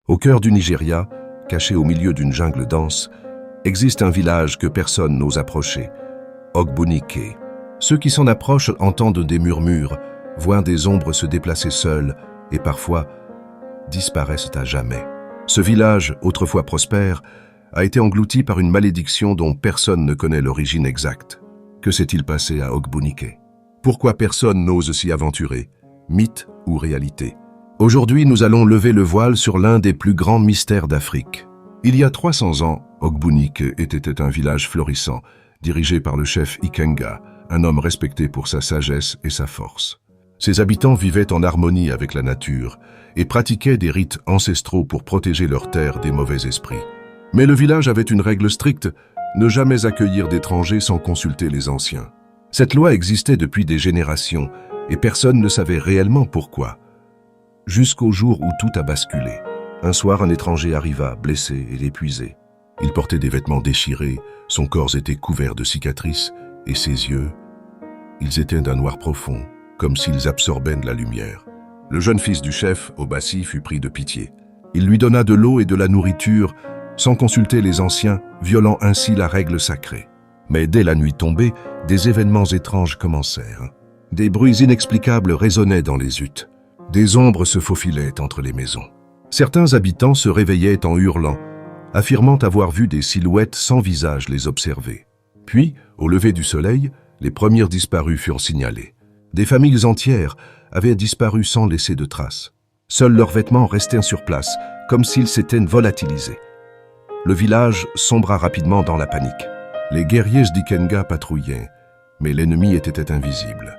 Au cœur du Nigeria, caché au milieu d'une jungle dense, existe un village que personne n'ose approcher, Ogbunike. Ceux qui s'en approchent entendent des murmures, voient des ombres se déplacer seules et parfois disparaissent à jamais. Ce village, autrefois prospère, a été englouti par une malédiction dont personne ne connaît l'origine exacte. Que s'est-il passé à Ogbunike? Pourquoi personne n'ose s'y aventurer? Mythe ou réalité? Aujourd'hui, nous allons lever le voile sur l'un des plus grands mystères d'Afrique. Il y a 300 ans, Ogbunike était un village florissant, dirigé par le chef Ikenga, un homme respecté pour sa sagesse et sa force. Ses habitants vivaient en harmonie avec la nature et pratiquaient des rites ancestraux pour protéger leurs terres des mauvais esprits. Mais le village avait une règle stricte, ne jamais accueillir d'étrangers sans consulter les anciens. Cette loi existait depuis des générations et personne ne savait réellement pourquoi. Jusqu'au jour où tout a basculé. Un soir, un étranger arriva, blessé et épuisé. Il portait des vêtements déchirés, son corps était couvert de cicatrices, et ses yeux, ils étaient d'un noir profond, comme s'ils absorbaient de la lumière. Le jeune fils du chef, Obasi, fut pris de pitié. Il lui donna de l'eau et de la nourriture, sans consulter les anciens, violant ainsi la règle sacrée. Mais dès la nuit tombée, des événements étranges commencèrent. Des bruits inexplicables résonnaient dans les huttes. Des ombres se faufilaient entre les maisons. Certains habitants se réveillaient en hurlant, affirmant avoir vu des silhouettes sans visage les observer. Puis, au lever du soleil, les premières disparus furent signalés. Des familles entières avaient disparu sans laisser de traces. Seuls leurs vêtements restaient sur place, comme s'ils s'étaient volatilisés. Le village sombra rapidement dans la panique. Les guerriers d'Ikenga patrouillaient, mais l'ennemi était invisible.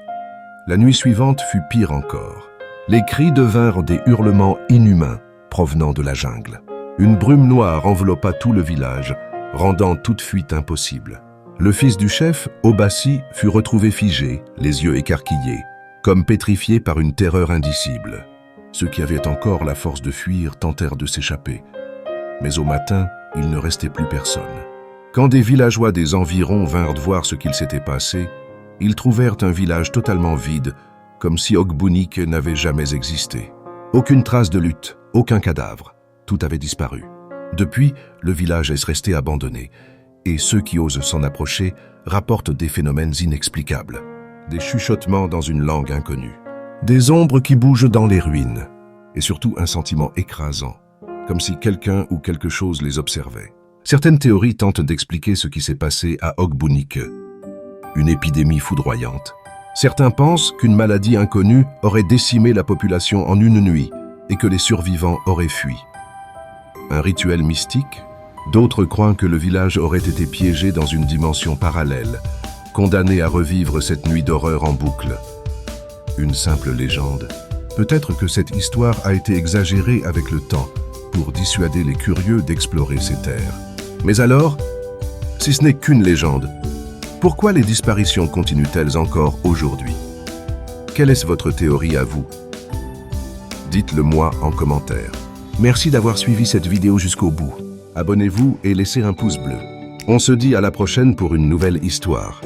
La nuit suivante fut pire encore. Les cris devinrent des hurlements inhumains provenant de la jungle. Une brume noire enveloppa tout le village, rendant toute fuite impossible. Le fils du chef, Obasi, fut retrouvé figé, les yeux écarquillés, comme pétrifié par une terreur indicible. Ceux qui avaient encore la force de fuir tentèrent de s'échapper. Mais au matin, il ne restait plus personne. Quand des villageois des environs vinrent voir ce qu'il s'était passé, ils trouvèrent un village totalement vide, comme si Ogbunike n'avait jamais existé. Aucune trace de lutte, aucun cadavre, tout avait disparu. Depuis, le village est resté abandonné, et ceux qui osent s'en approcher rapportent des phénomènes inexplicables. Des chuchotements dans une langue inconnue, des ombres qui bougent dans les ruines, et surtout un sentiment écrasant, comme si quelqu'un ou quelque chose les observait. Certaines théories tentent d'expliquer ce qui s'est passé à Ogbunike. Une épidémie foudroyante. Certains pensent qu'une maladie inconnue aurait décimé la population en une nuit et que les survivants auraient fui. Un rituel mystique? D'autres croient que le village aurait été piégé dans une dimension parallèle, condamné à revivre cette nuit d'horreur en boucle. Une simple légende? Peut-être que cette histoire a été exagérée avec le temps pour dissuader les curieux d'explorer ces terres. Mais alors, si ce n'est qu'une légende, pourquoi les disparitions continuent-elles encore aujourd'hui? Quelle est votre théorie à vous? Dites-le moi en commentaire. Merci d'avoir suivi cette vidéo jusqu'au bout. Abonnez-vous et laissez un pouce bleu. On se dit à la prochaine pour une nouvelle histoire.